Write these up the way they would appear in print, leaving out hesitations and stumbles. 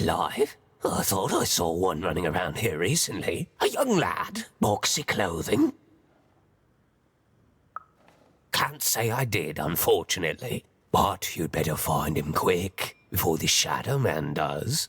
Alive? I thought I saw one running around here recently. A young lad, boxy clothing. Can't say I did, unfortunately. But you'd better find him quick, before the Shadow Man does.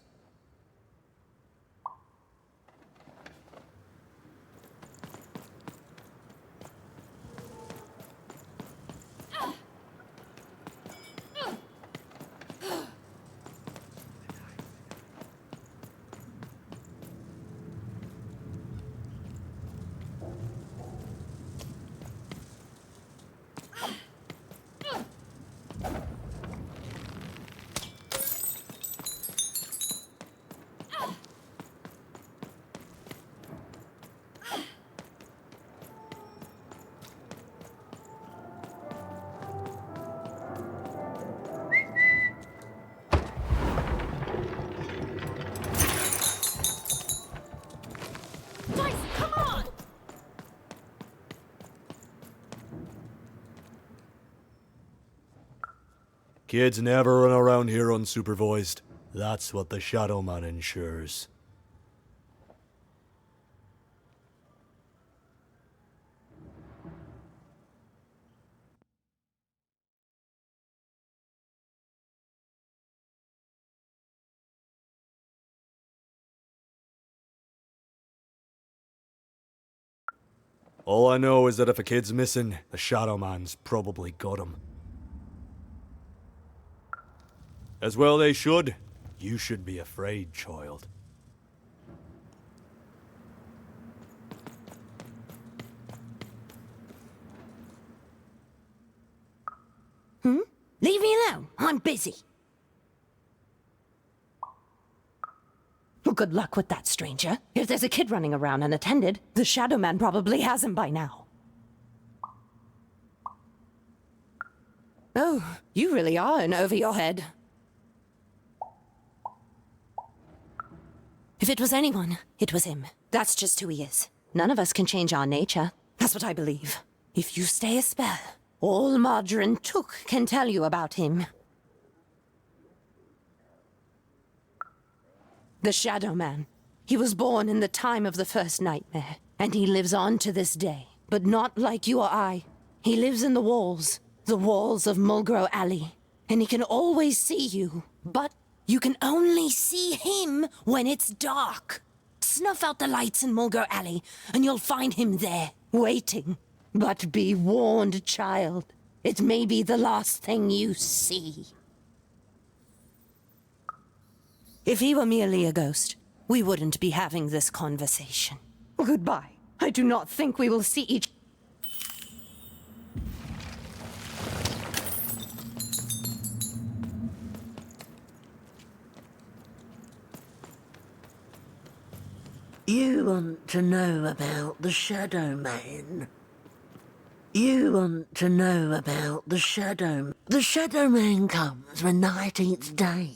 Kids never run around here unsupervised. That's what the Shadow Man ensures. All I know is that if a kid's missing, the Shadow Man's probably got him. As well they should. You should be afraid, child. Leave me alone. I'm busy. Well, good luck with that, stranger. If there's a kid running around unattended, the Shadow Man probably has him by now. Oh, you really are in over your head. If it was anyone, it was him. That's just who he is. None of us can change our nature. That's what I believe. If you stay a spell, all Margarine Took can tell you about him. The Shadow Man. He was born in the time of the first nightmare, and he lives on to this day. But not like you or I. He lives in the walls of Mulgrew Alley. And he can always see you, but you can only see him when it's dark. Snuff out the lights in Mulgrew Alley, and you'll find him there, waiting. But be warned, child. It may be the last thing you see. If he were merely a ghost, we wouldn't be having this conversation. Goodbye. I do not think we will see each... You want to know about the Shadow Man? You want to know about the Shadow... The Shadow Man comes when night eats day.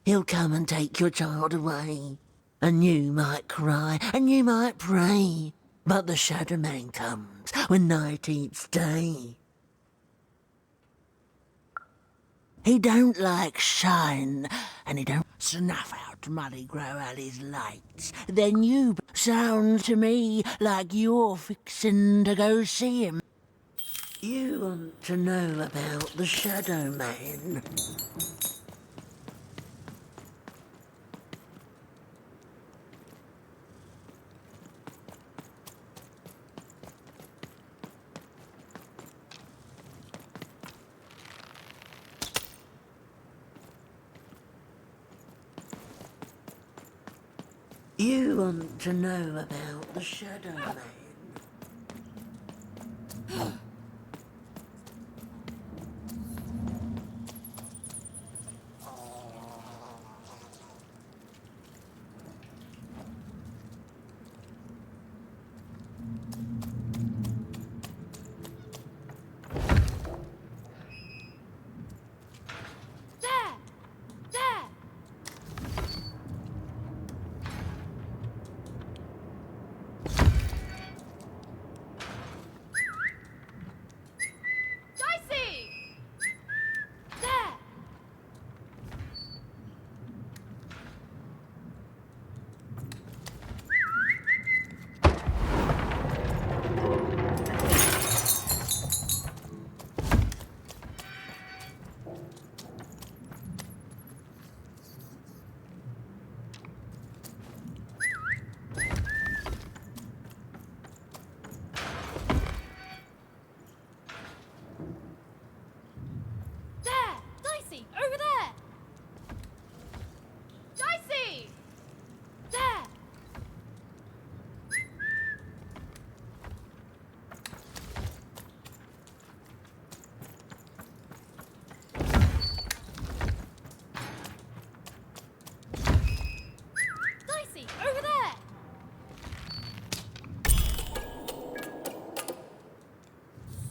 He'll come and take your child away. And you might cry, and you might pray. But the Shadow Man comes when night eats day. He don't like shine, and he don't snuff out Mulgrew Alley's lights. Then you sound to me like you're fixin' to go see him. You want to know about the Shadow Man? You want to know about the Shadow Man?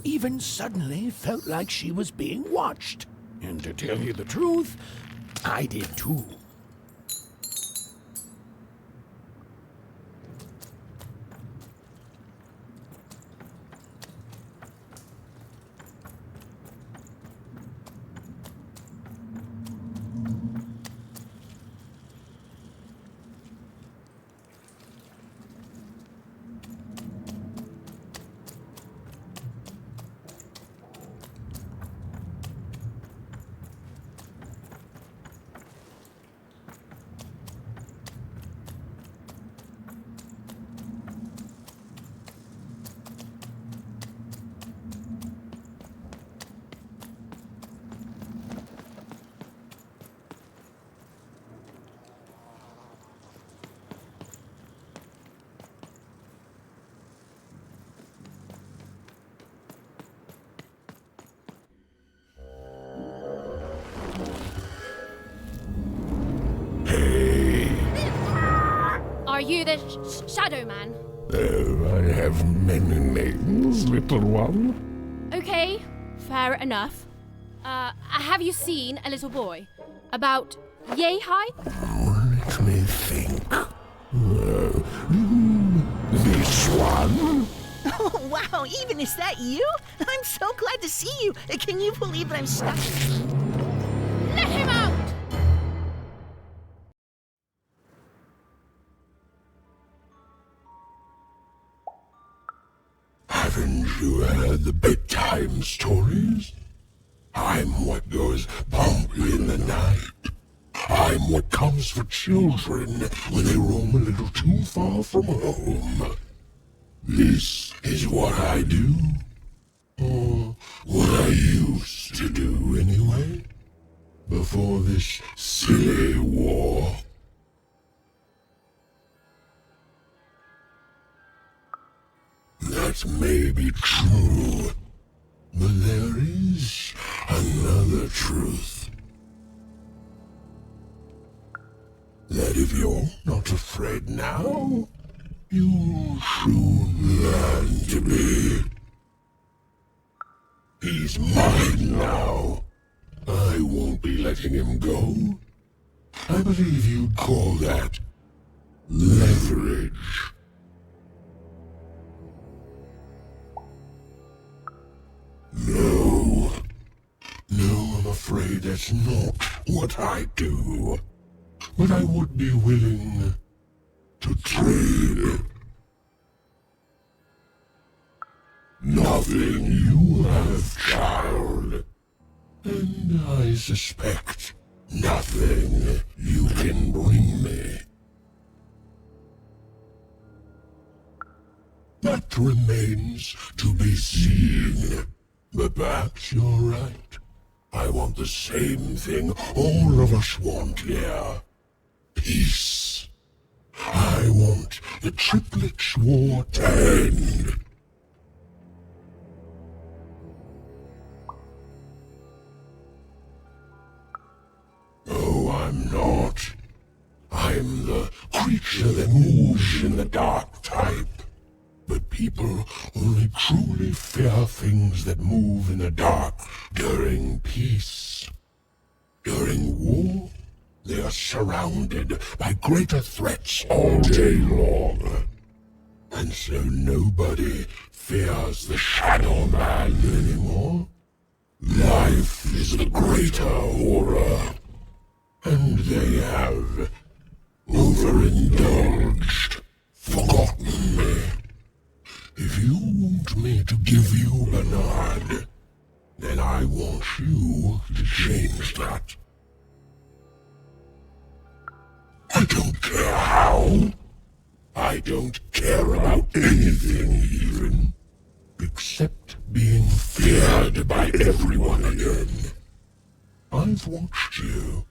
even suddenly felt like she was being watched. And to tell you the truth, I did too. Are you the Shadow Man? Oh, I have many names, little one. Okay, fair enough. Have you seen a little boy? About yay high? Let me think. This one? Oh, wow, even is that you? I'm so glad to see you. Can you believe that I'm stuck? Let him out! Haven't you heard the bedtime stories? I'm what goes bump in the night. I'm what comes for children when they roam a little too far from home. This is what I do. Or what I used to do anyway. Before this silly war. That may be true, but there is another truth. That if you're not afraid now, you'll soon learn to be. He's mine now. I won't be letting him go. I believe you'd call that leverage. No. No, I'm afraid that's not what I do. But I would be willing to trade. Nothing you have, child. And I suspect nothing you can bring me. That remains to be seen. But perhaps you're right. I want the same thing all of us want here. Peace. I want the triplets' war to end. Oh, I'm not. I'm the creature that moves in the dark type. But people only truly fear things that move in the dark during peace. During war, they are surrounded by greater threats all day long. And so nobody fears the Shadow Man anymore. Life is the greater horror. And they have overindulged, forgotten me. If you want me to give you Bernard, then I want you to change that. I don't care how. I don't care about anything even, except being feared by everyone again. I've watched you.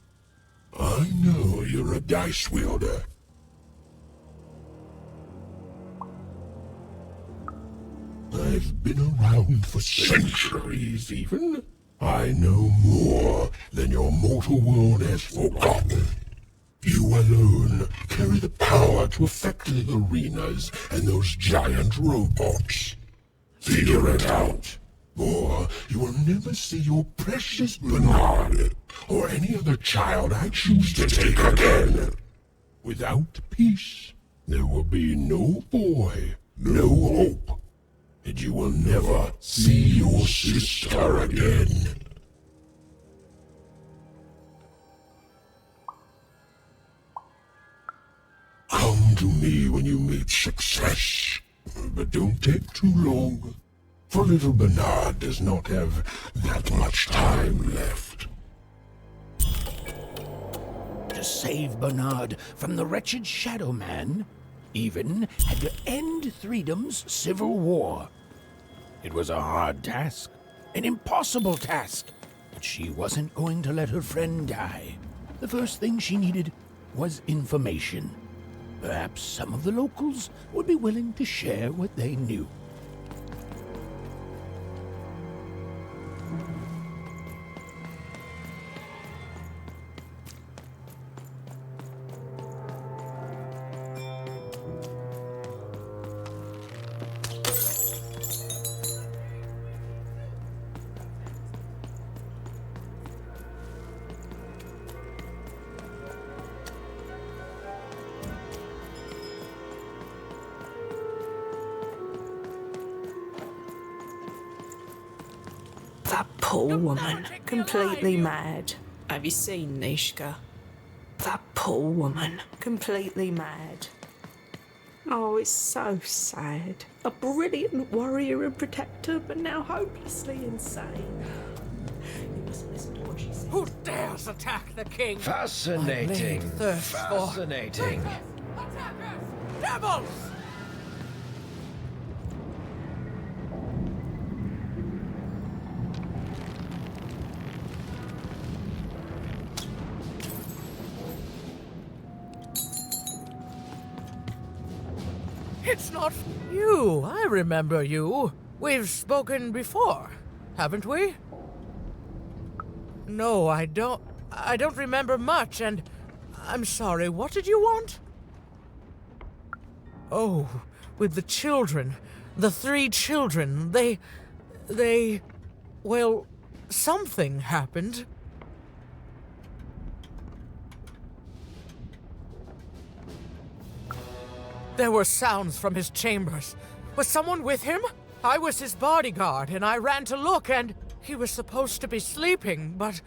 I know you're a dice wielder. I've been around for centuries, even. I know more than your mortal world has forgotten. You alone carry the power to affect the arenas and those giant robots. Figure it out, or you will never see your precious Bernard or any other child I choose to take again. Without peace, there will be no boy, no hope, and you will never see your sister again. Come to me when you meet success, but don't take too long, for little Bernard does not have that much time left. To save Bernard from the wretched Shadow Man, even had to end Threedom's civil war. It was a hard task, an impossible task, but she wasn't going to let her friend die. The first thing she needed was information. Perhaps some of the locals would be willing to share what they knew. That poor woman, completely mad. Have you seen Nishka? That poor woman, completely mad. Oh, it's so sad. A brilliant warrior and protector, but now hopelessly insane. You must listen to what she says. Who dares attack the king? Fascinating. Fascinating. Attackers! Devils! It's not you. I remember you. We've spoken before, haven't we? No, I don't remember much, and I'm sorry. What did you want? Oh, with the children. The 3 children. Well, something happened. There were sounds from his chambers. Was someone with him? I was his bodyguard, and I ran to look, and he was supposed to be sleeping, but...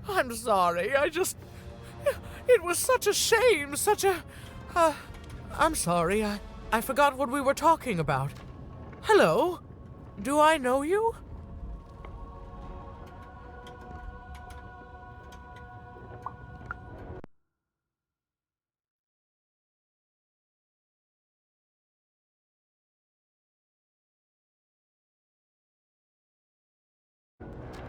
I'm sorry, it was such a shame, I'm sorry, I forgot what we were talking about. Hello? Do I know you?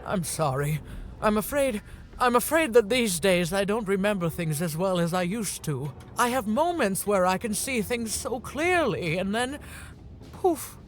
I'm sorry. I'm afraid that these days I don't remember things as well as I used to. I have moments where I can see things so clearly, and then... poof.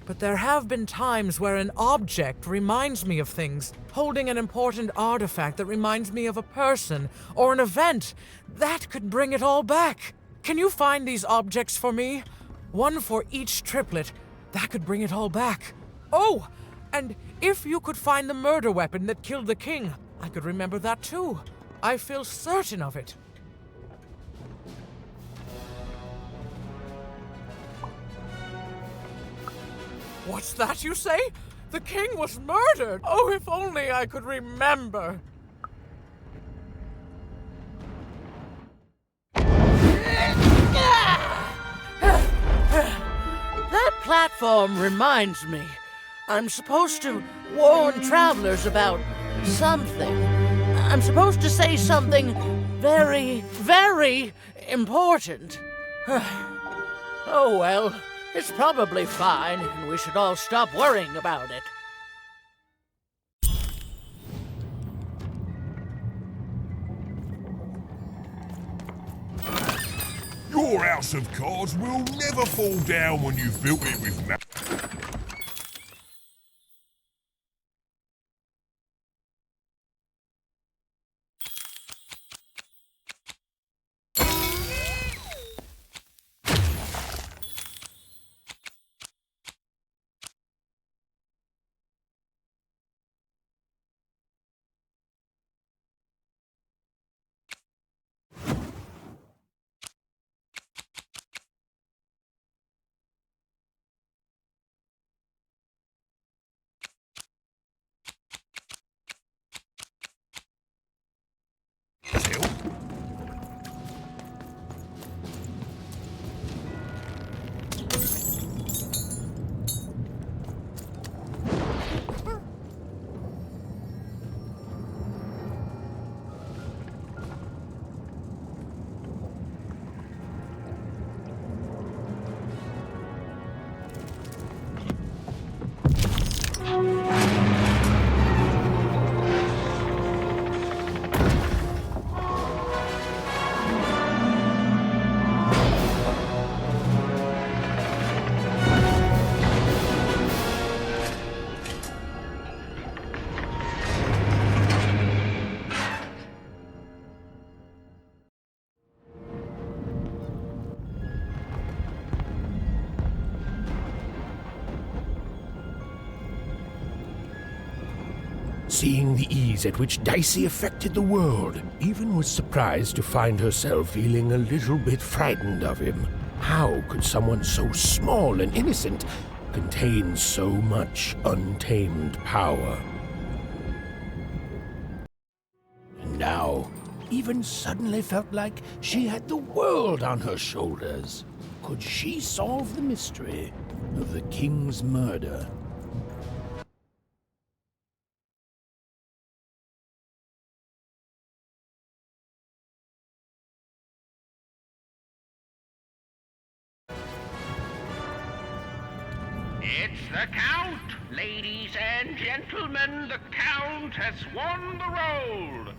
But there have been times where an object reminds me of things, holding an important artifact that reminds me of a person or an event. That could bring it all back. Can you find these objects for me? One for each triplet. That could bring it all back. Oh! And if you could find the murder weapon that killed the king, I could remember that too. I feel certain of it. What's that you say? The king was murdered! Oh, if only I could remember! That platform reminds me. I'm supposed to warn travelers about something. I'm supposed to say something very, very important. Oh well, it's probably fine, and we should all stop worrying about it. Your house of cards will never fall down when you've built it with Seeing the ease at which Dicey affected the world, even was surprised to find herself feeling a little bit frightened of him. How could someone so small and innocent contain so much untamed power? And now, even suddenly felt like she had the world on her shoulders. Could she solve the mystery of the king's murder? It's the Count! Ladies and gentlemen, the Count has won the roll!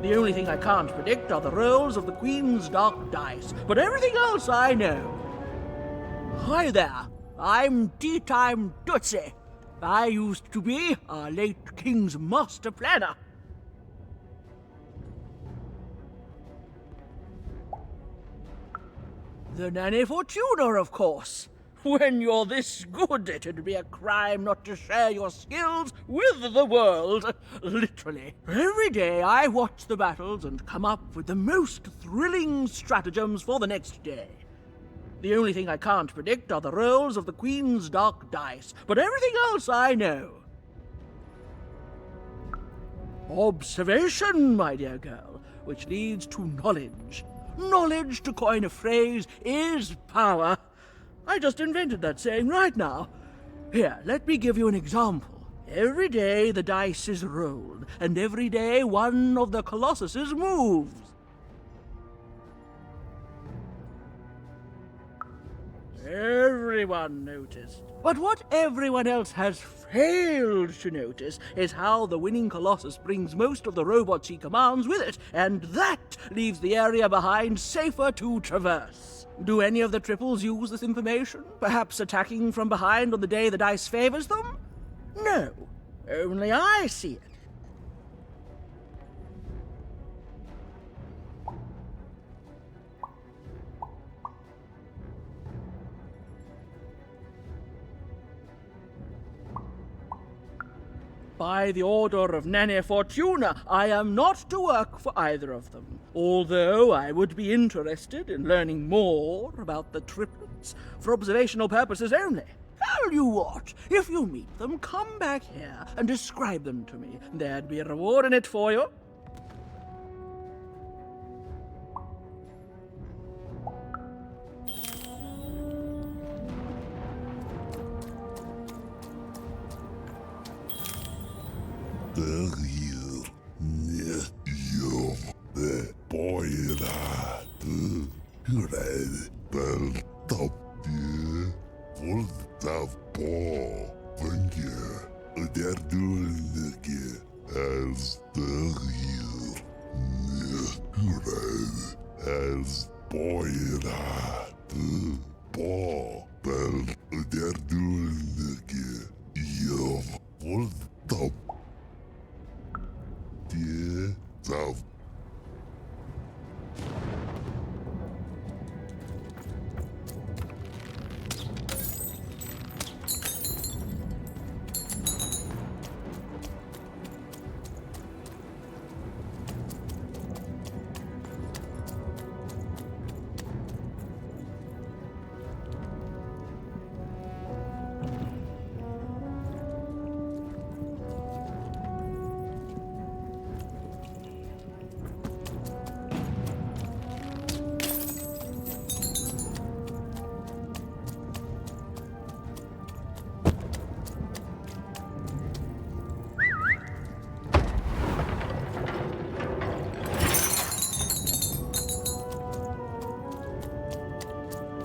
The only thing I can't predict are the rolls of the Queen's dark dice, but everything else I know. Hi there, I'm Tea Time Tootsie. I used to be our late King's master planner. The Nanny Fortuna, of course. When you're this good, it'd be a crime not to share your skills with the world. Literally. Every day I watch the battles and come up with the most thrilling stratagems for the next day. The only thing I can't predict are the rolls of the Queen's dark dice, but everything else I know. Observation, my dear girl, which leads to knowledge. Knowledge, to coin a phrase, is power. I just invented that saying right now. Here, let me give you an example. Every day the dice is rolled, and every day one of the colossuses moves. Everyone noticed. But what everyone else has failed to notice is how the winning Colossus brings most of the robots he commands with it, and that leaves the area behind safer to traverse. Do any of the triples use this information? Perhaps attacking from behind on the day the dice favors them? No, only I see it. By the order of Nanny Fortuna, I am not to work for either of them, although I would be interested in learning more about the triplets for observational purposes only. Tell you what, if you meet them, come back here and describe them to me. There'd be a reward in it for you.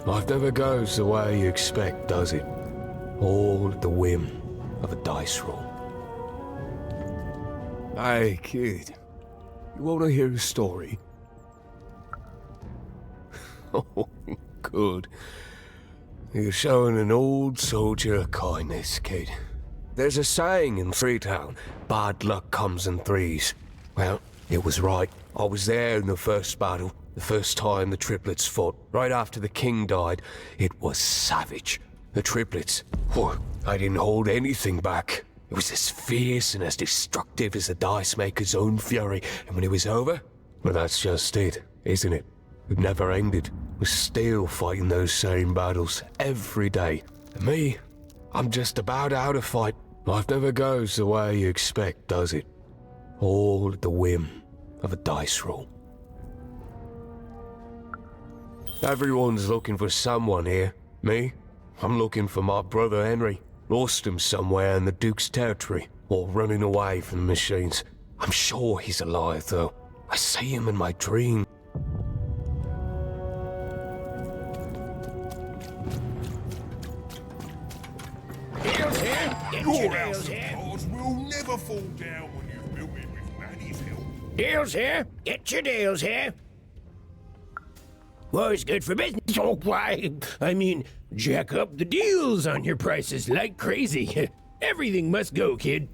Life never goes the way you expect, does it? All at the whim of a dice roll. Hey, kid. You want to hear a story? Oh, good. You're showing an old soldier kindness, kid. There's a saying in Freetown, bad luck comes in threes. Well, it was right. I was there in the first battle, the first time the triplets fought, right after the king died. It was savage. The triplets, I didn't hold anything back. It was as fierce and as destructive as the dice maker's own fury. And when it was over, well, that's just it, isn't it? It never ended. We're still fighting those same battles every day. And me, I'm just about out of fight. Life never goes the way you expect, does it? All at the whim of a dice roll. Everyone's looking for someone here. Me? I'm looking for my brother Henry. Lost him somewhere in the Duke's territory, or running away from the machines. I'm sure he's alive, though. I see him in my dream. Your house of cards will never fall down when you've built it with Manny's help. Deals here. Get your deals here. War's good for business. Oh, why? I mean, jack up the deals on your prices like crazy. Everything must go, kid.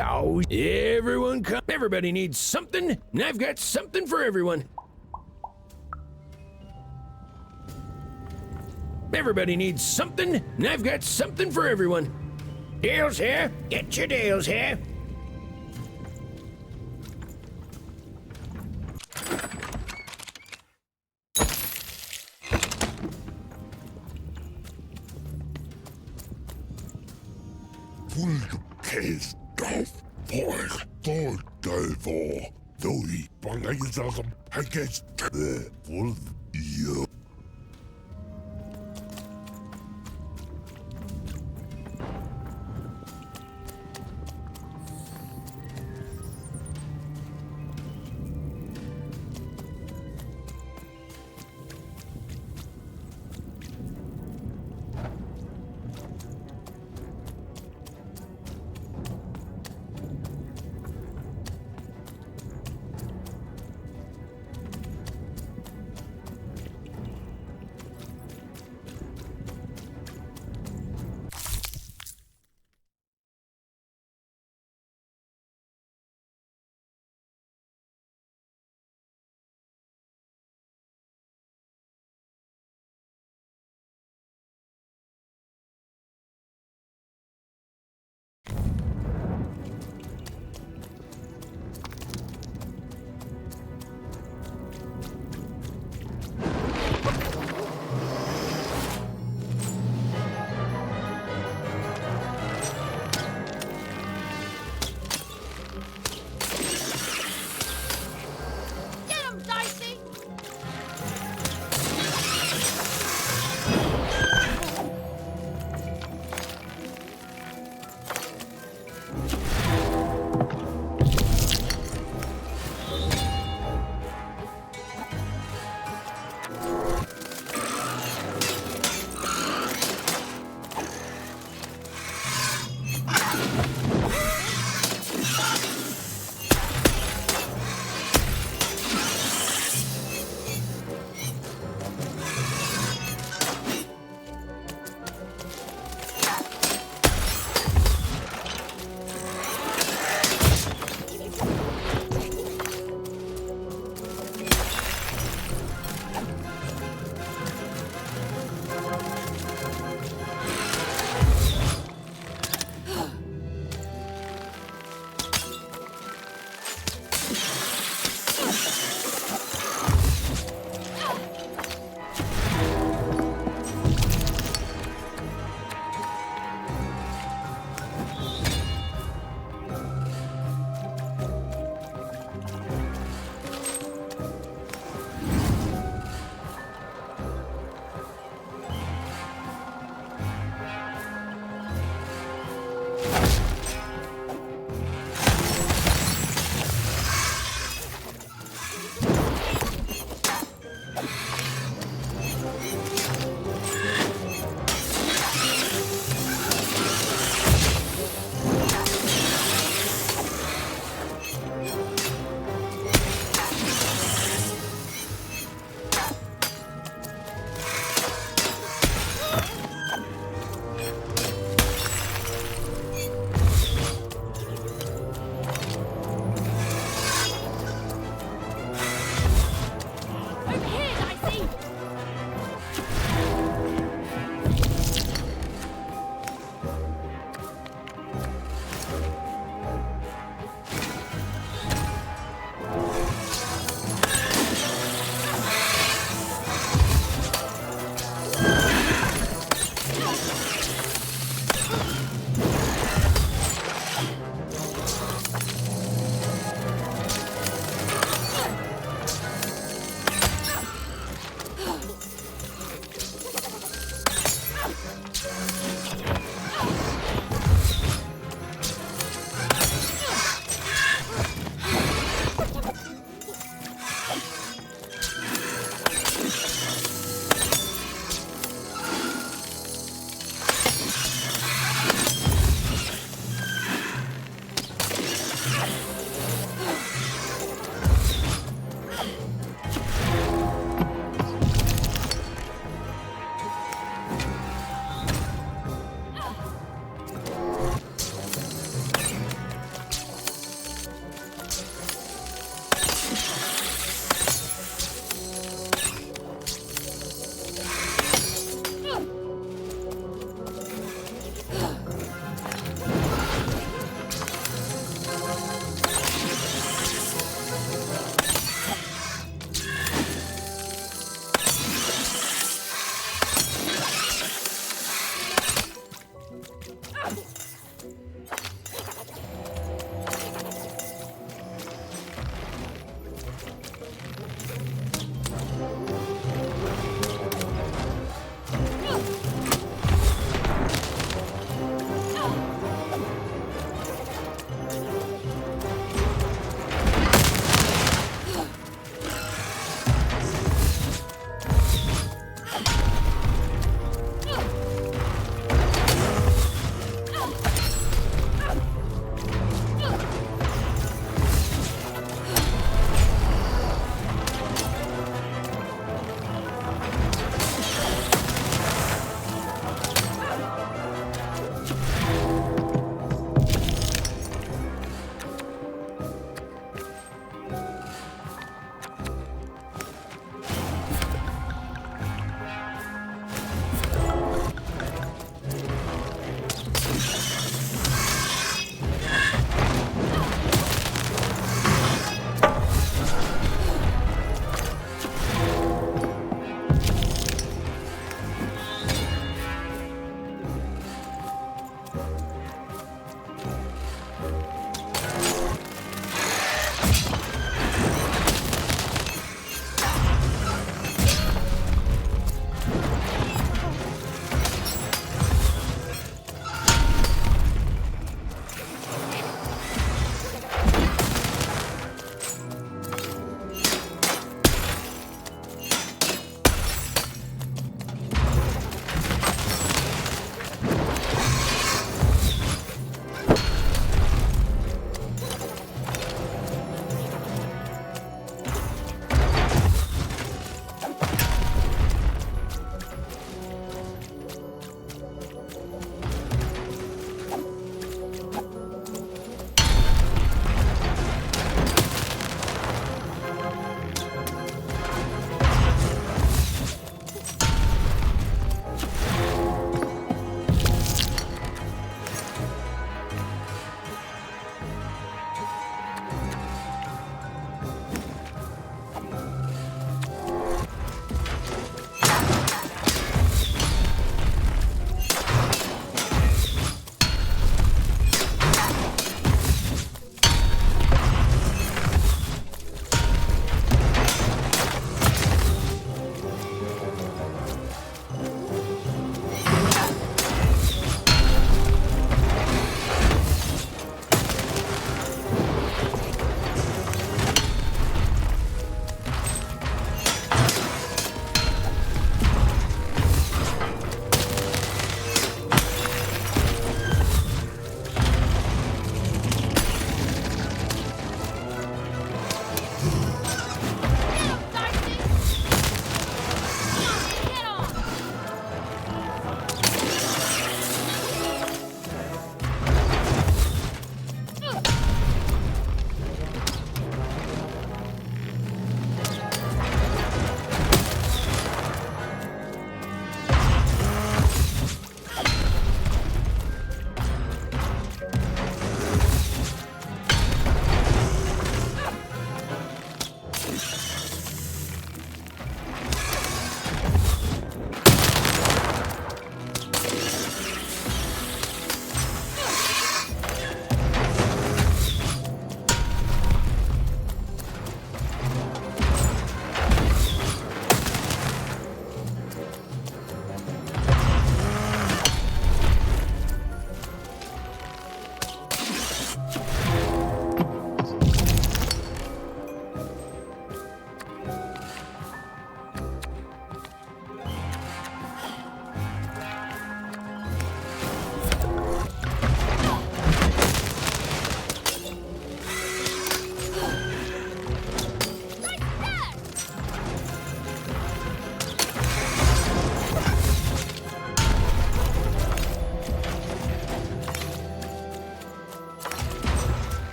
Oh, everyone come. Everybody needs something, and I've got something for everyone. Everybody needs something, and I've got something for everyone. Deals here. Get your deals here. Folkets dag for Stoltøver. Doi Bangladesh against the wolf. You.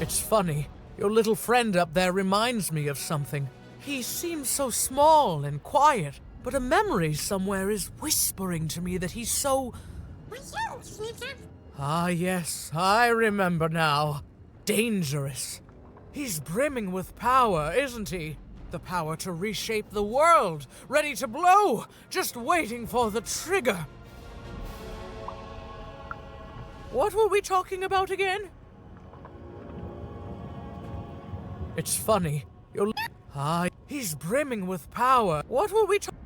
It's funny. Your little friend up there reminds me of something. He seems so small and quiet, but a memory somewhere is whispering to me that he's so... Ah, yes, I remember now. Dangerous. He's brimming with power, isn't he? The power to reshape the world, ready to blow, just waiting for the trigger. What were we talking about again? It's funny. You're... Ah, he's brimming with power. What were we talking...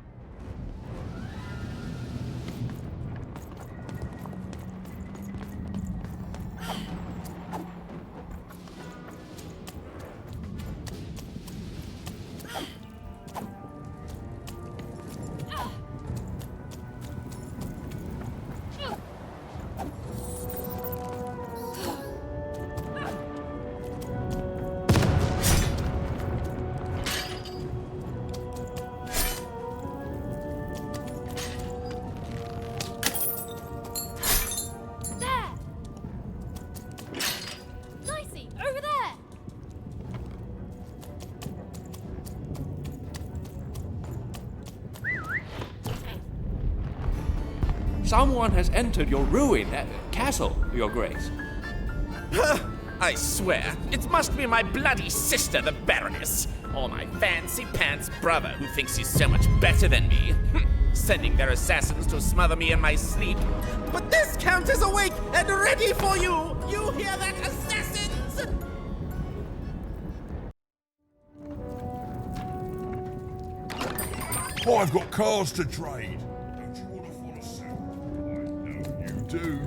Someone has entered your castle, Your Grace. I swear, it must be my bloody sister, the Baroness, or my fancy-pants brother who thinks he's so much better than me, sending their assassins to smother me in my sleep. But this Count is awake and ready for you! You hear that, assassins? I've got cars to trade. Don't you want to follow suit? I know you do.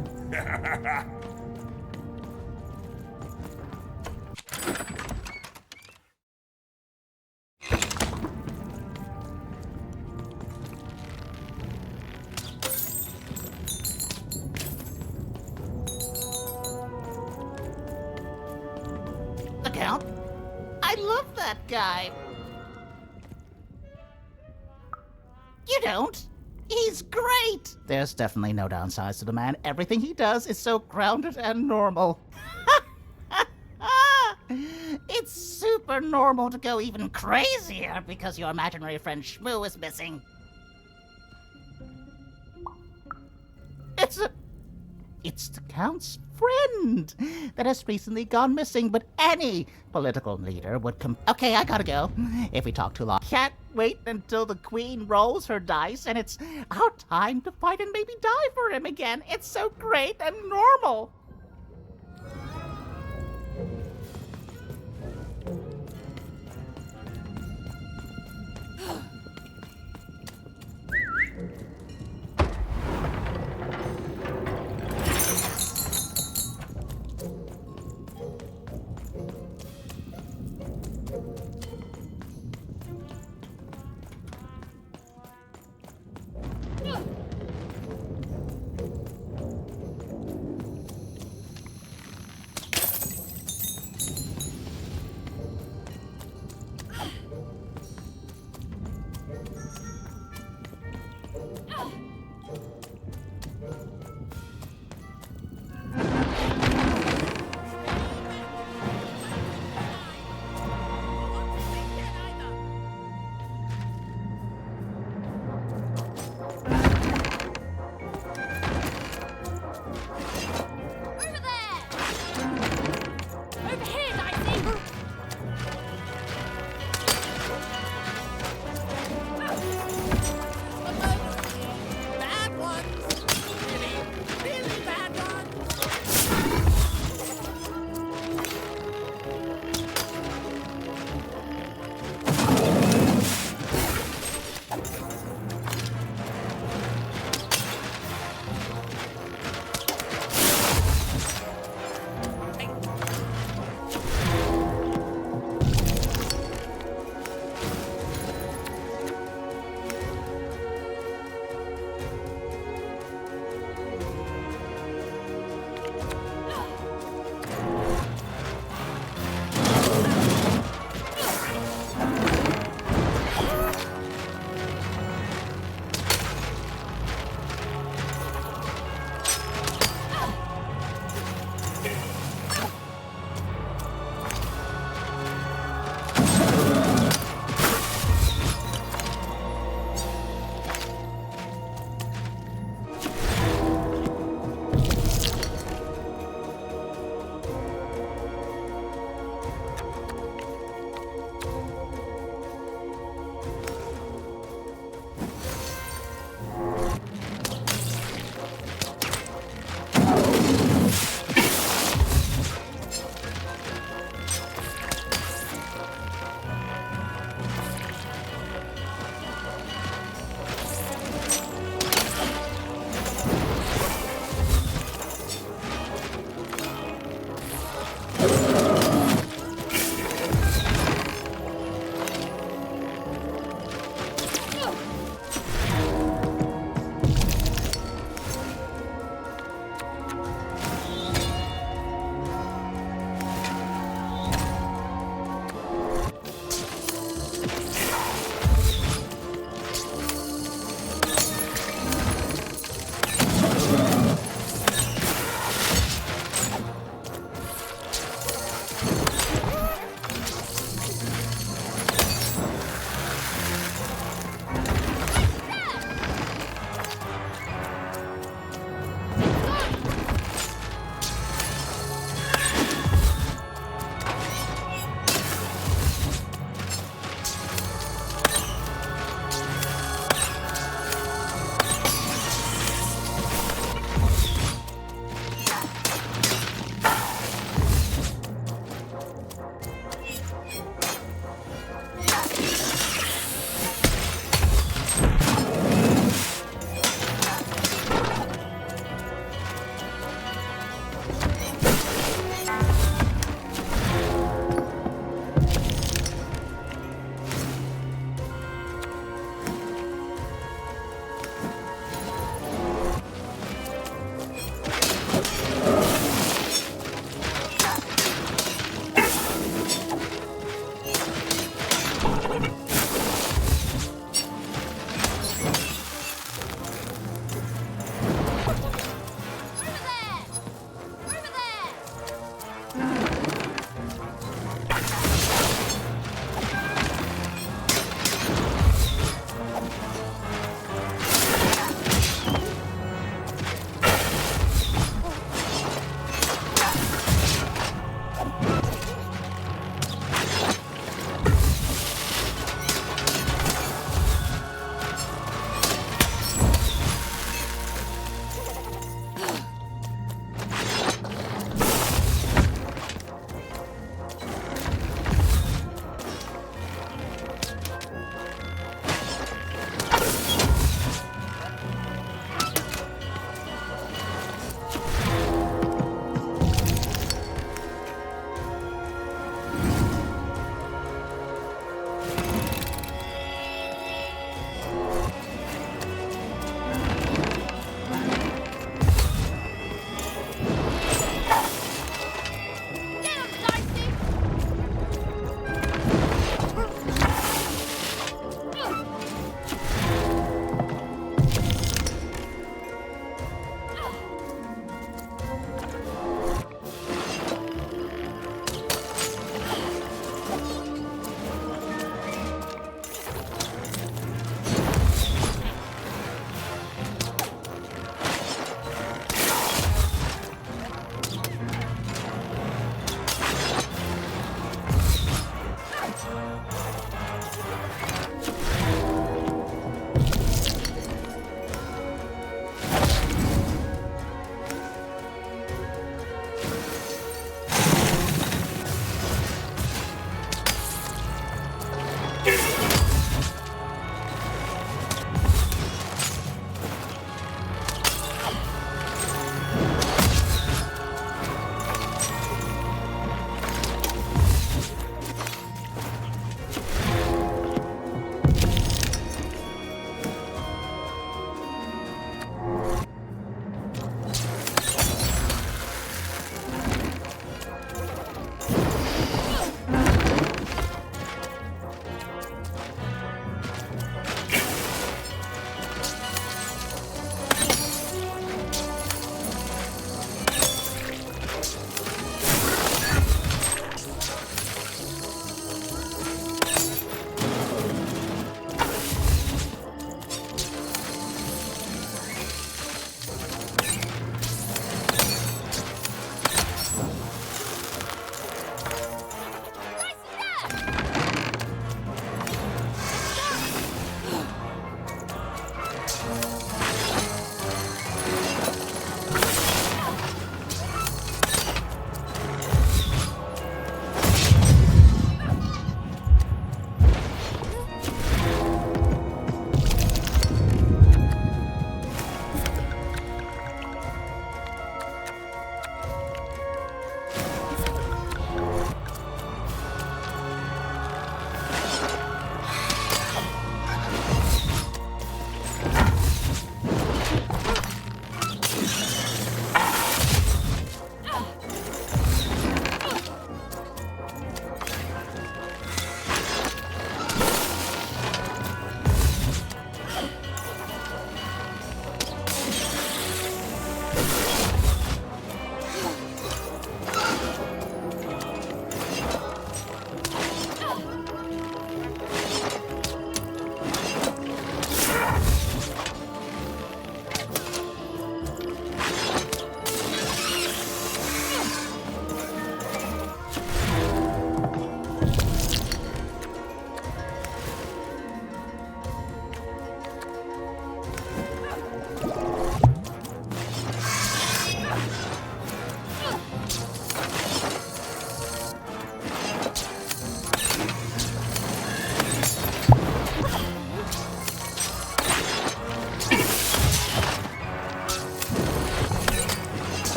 The Count? I love that guy. You don't? He's great! There's definitely no downsides to the man. Everything he does is so grounded and normal. It's super normal to go even crazier because your imaginary friend Shmoo is missing. It's the Count's friend that has recently gone missing, but any political leader would Okay, I gotta go. If we talk too long, can't wait until the Queen rolls her dice and it's our time to fight and maybe die for him again. It's so great and normal.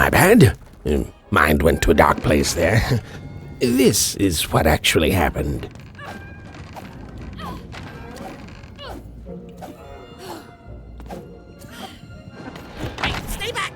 My bad. Mind went to a dark place there. This is what actually happened. Stay back!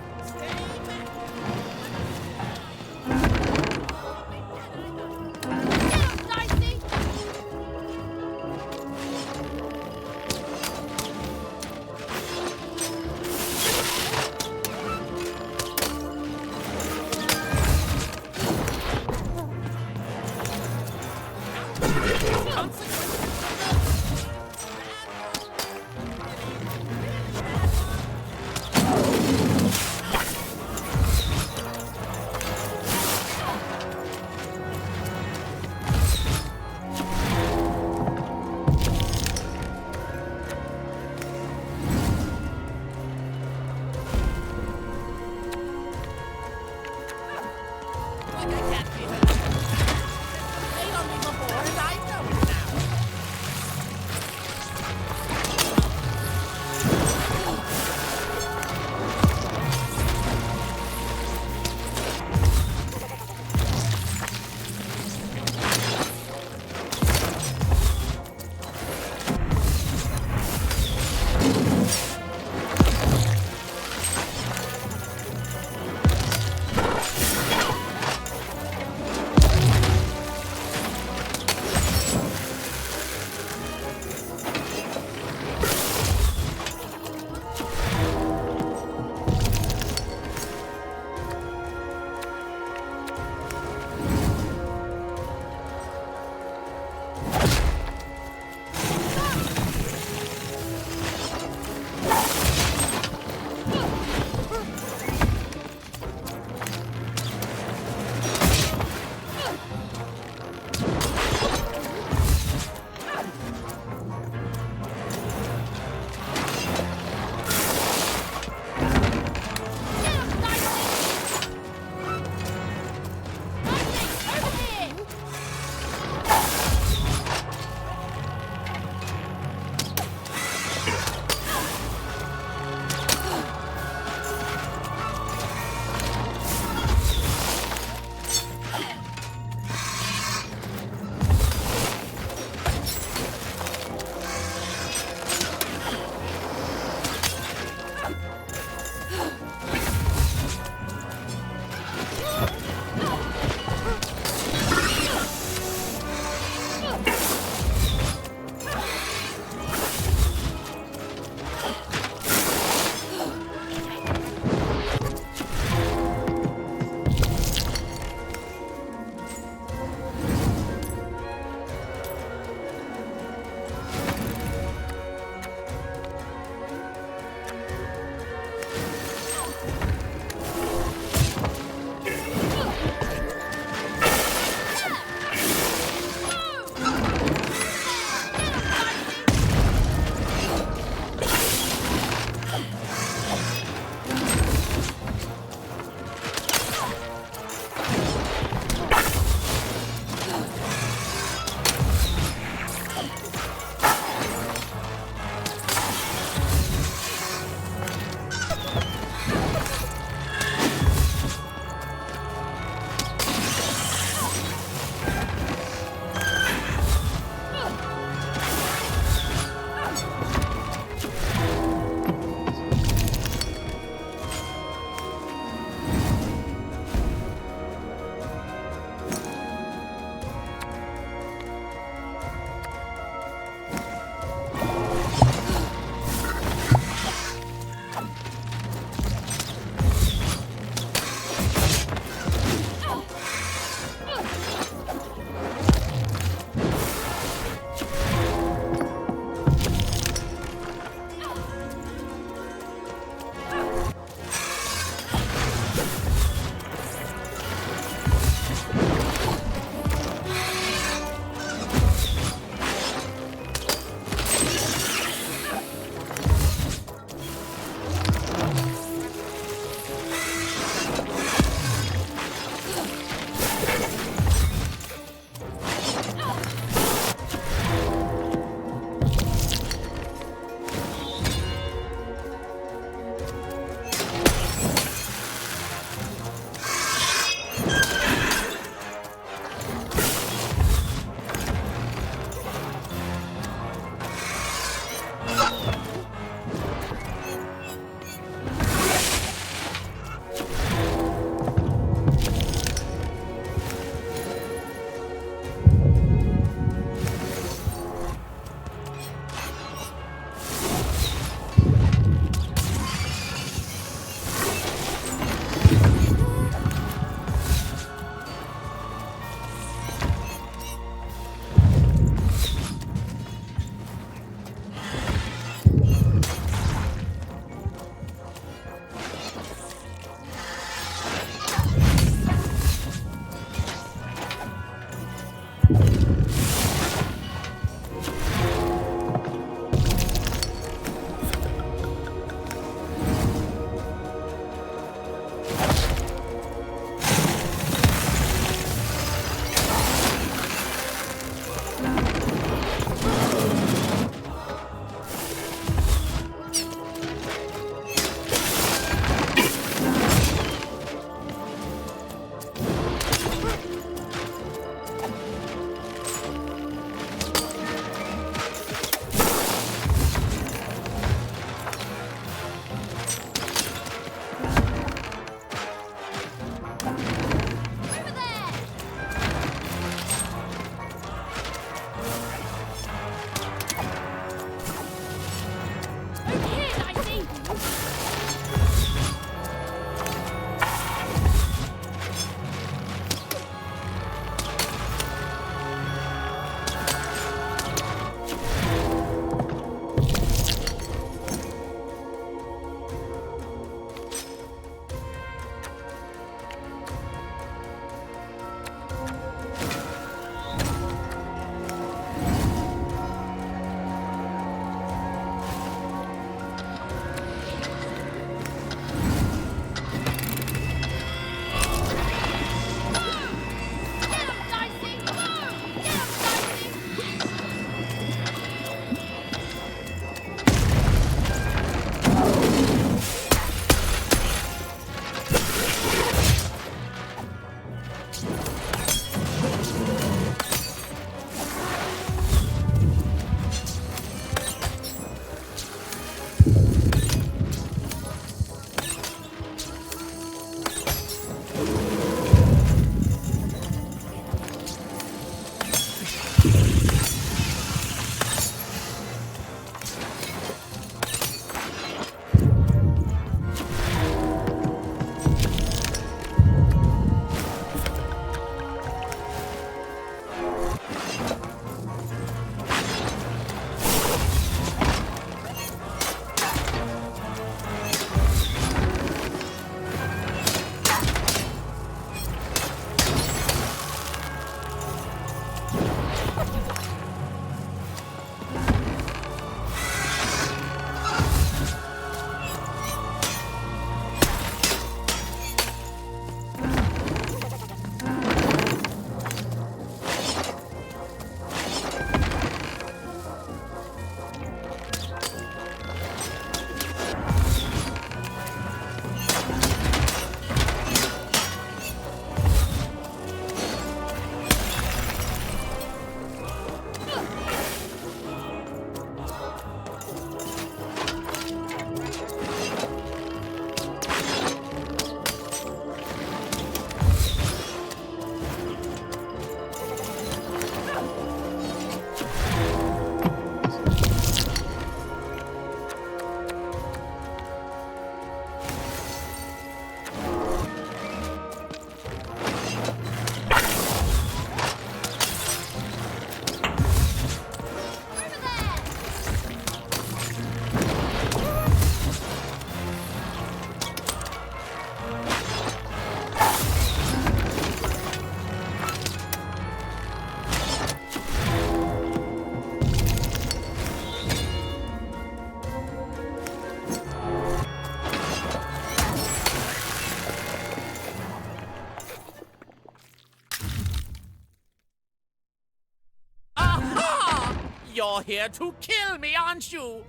You're here to kill me, aren't you?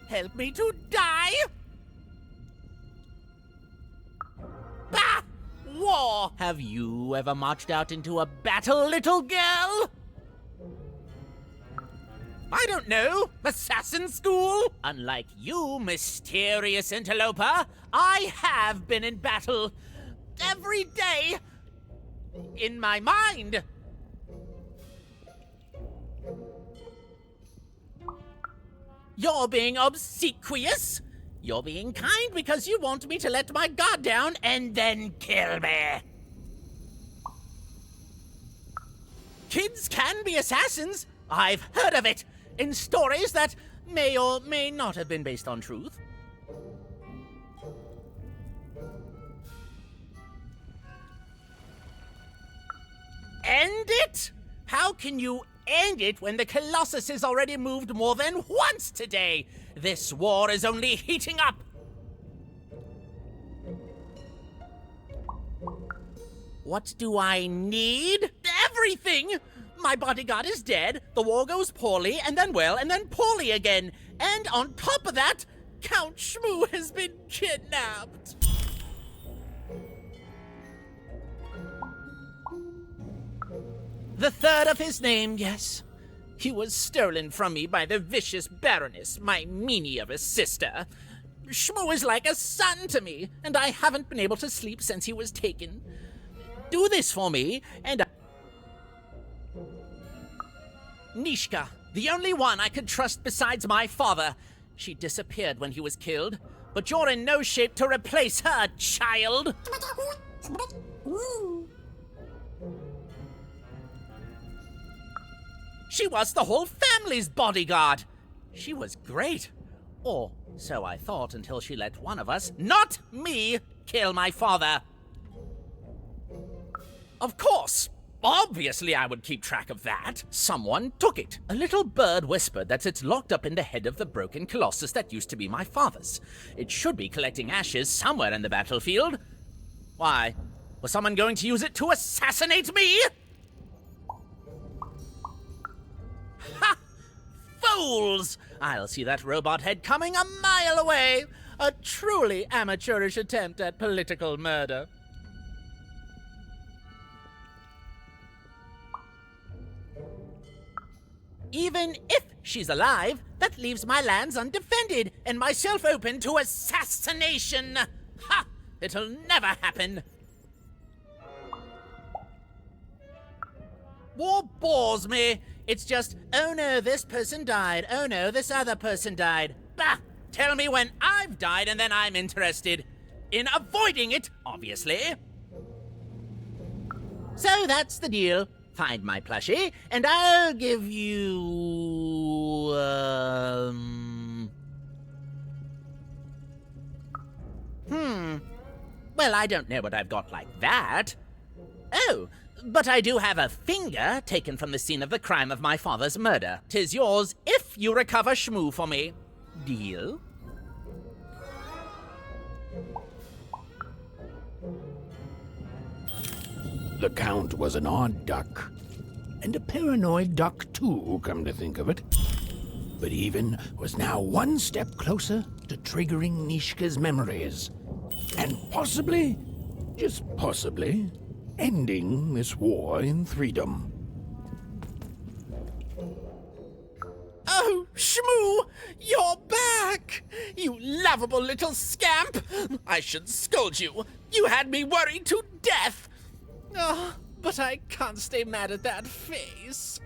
Help me to die? Bah! War! Have you ever marched out into a battle, little girl? I don't know. Assassin school? Unlike you, mysterious interloper, I have been in battle. Every day. In my mind. You're being obsequious. You're being kind because you want me to let my guard down and then kill me. Kids can be assassins. I've heard of it in stories that may or may not have been based on truth. End it? How can you end it when the Colossus has already moved more than once today? This war is only heating up. What do I need? Everything! My bodyguard is dead, the war goes poorly, and then well, and then poorly again. And on top of that, Count Shmoo has been kidnapped. The third of his name, yes. He was stolen from me by the vicious Baroness, my meanie of a sister. Shmoo is like a son to me, and I haven't been able to sleep since he was taken. Do this for me, and Nishka, the only one I could trust besides my father. She disappeared when he was killed, but you're in no shape to replace her, child. She was the whole family's bodyguard. She was great. Or so I thought until she let one of us, not me, kill my father. Of course. Obviously I would keep track of that. Someone took it. A little bird whispered that it's locked up in the head of the broken colossus that used to be my father's. It should be collecting ashes somewhere in the battlefield. Why? Was someone going to use it to assassinate me? Ha! Fools! I'll see that robot head coming a mile away. A truly amateurish attempt at political murder. Even if she's alive, that leaves my lands undefended and myself open to assassination. Ha! It'll never happen. War bores me. It's just, oh no, this person died. Oh no, this other person died. Bah! Tell me when I've died and then I'm interested. In avoiding it, obviously. So that's the deal. Find my plushie, and I'll give you, Well, I don't know what I've got like that. Oh, but I do have a finger taken from the scene of the crime of my father's murder. 'Tis yours if you recover Shmoo for me. Deal? The Count was an odd duck. And a paranoid duck, too, come to think of it. But Even was now one step closer to triggering Nishka's memories. And possibly, just possibly, ending this war in Threedom. Oh, Shmoo! You're back! You lovable little scamp! I should scold you. You had me worried to death. Oh, but I can't stay mad at that face.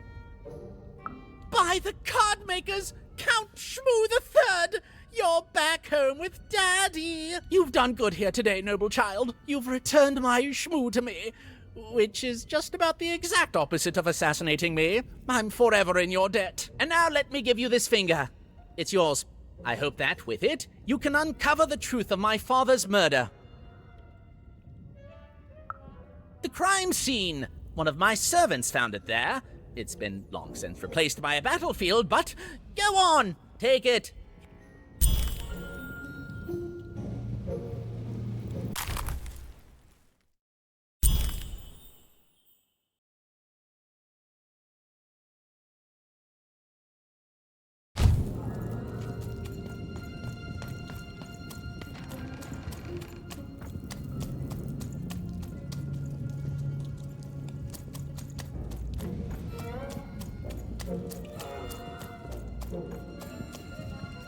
By the card makers, Count Shmoo III! You're back home with Daddy! You've done good here today, noble child. You've returned my Shmoo to me, which is just about the exact opposite of assassinating me. I'm forever in your debt. And now let me give you this finger. It's yours. I hope that, with it, you can uncover the truth of my father's murder. The crime scene. One of my servants found it there. It's been long since replaced by a battlefield, but go on, take it.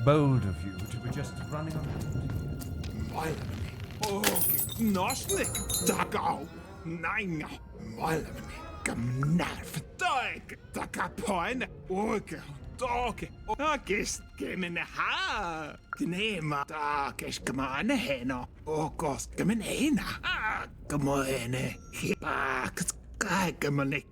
Bold of you to be just running around. Maailmani onkin nosnik takau. Näin maailmani kamnärftaik takapoin oikein toke. Keskemmen haa. Knema taakeskemään heno. Koskemmen hena. Kamoene hipaaks kaikemane.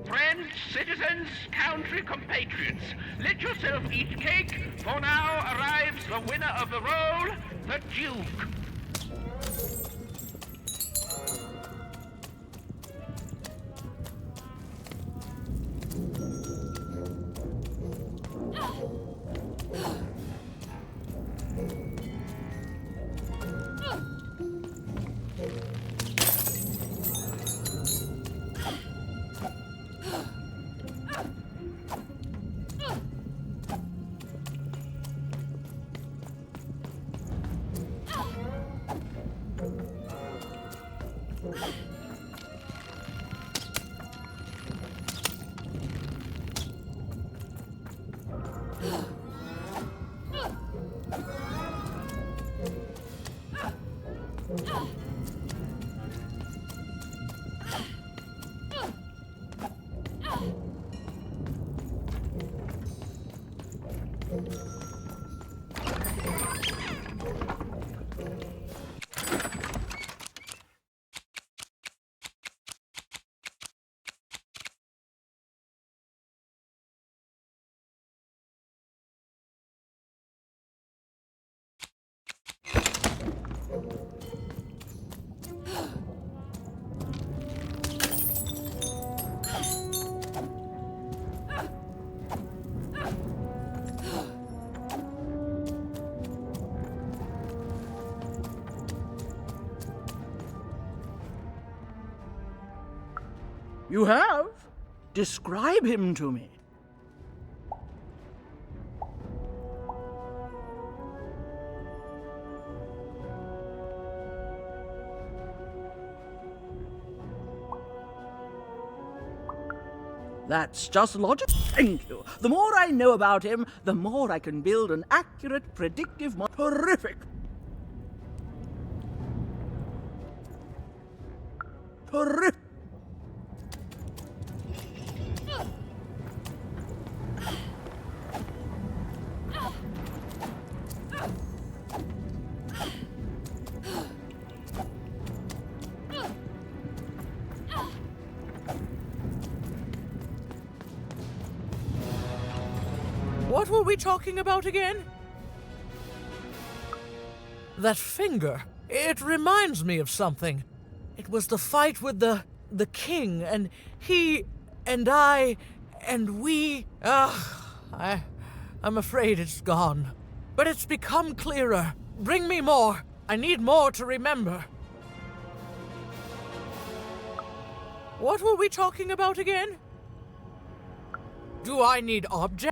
Friends, citizens, country compatriots, let yourself eat cake, for now arrives the winner of the role, the Duke. You have? Describe him to me. That's just logic. Thank you. The more I know about him, the more I can build an accurate, predictive model. Terrific. Terrific. What were we talking about again? That finger. It reminds me of something. It was the fight with the king, and he, and I, and we. I'm afraid it's gone. But it's become clearer. Bring me more. I need more to remember. What were we talking about again? Do I need objects?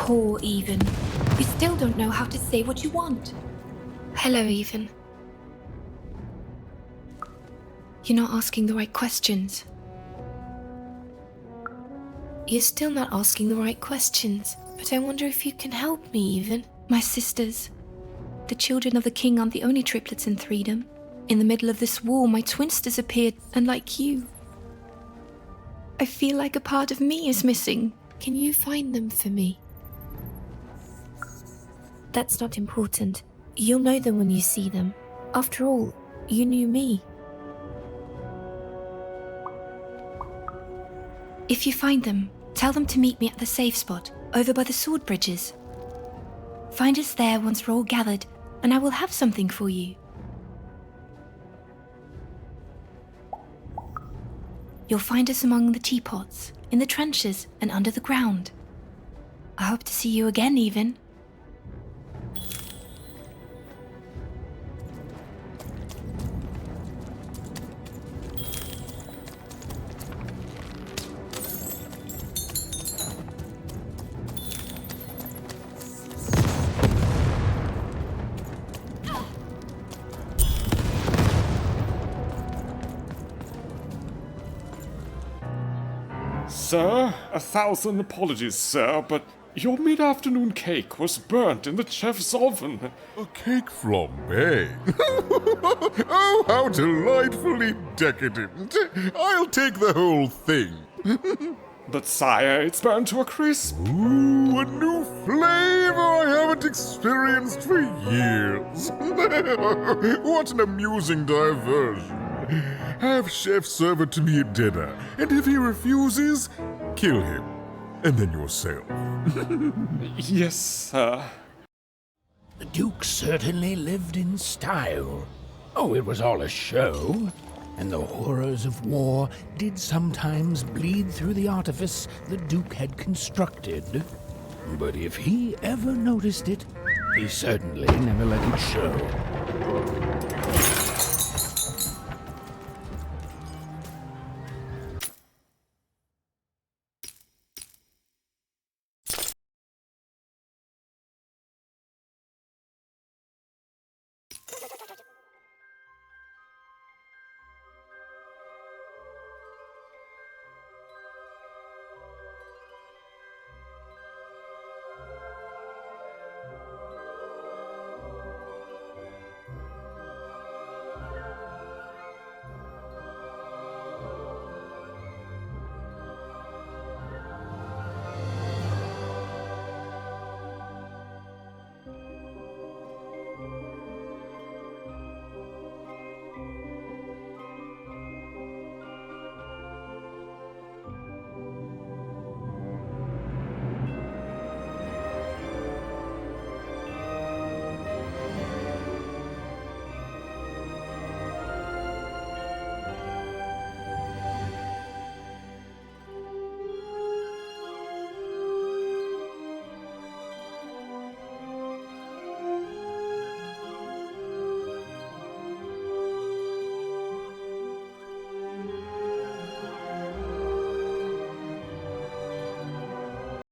Poor Even. You still don't know how to say what you want. Hello, Even. You're not asking the right questions. You're still not asking the right questions, but I wonder if you can help me, Even. My sisters. The children of the king aren't the only triplets in Threedom. In the middle of this war, my twins disappeared, unlike you. I feel like a part of me is missing. Can you find them for me? That's not important. You'll know them when you see them. After all, you knew me. If you find them, tell them to meet me at the safe spot, over by the sword bridges. Find us there once we're all gathered, and I will have something for you. You'll find us among the teapots, in the trenches, and under the ground. I hope to see you again, Even. Sir, 1,000 apologies, sir, but your mid-afternoon cake was burnt in the chef's oven. A cake flambe? Oh, how delightfully decadent. I'll take the whole thing. But sire, it's burned to a crisp. Ooh, a new flavor I haven't experienced for years. What an amusing diversion. Have chef serve it to me at dinner, and if he refuses, kill him. And then yourself. Yes, sir. The Duke certainly lived in style. Oh, it was all a show, and the horrors of war did sometimes bleed through the artifice the Duke had constructed. But if he ever noticed it, he certainly never let it show.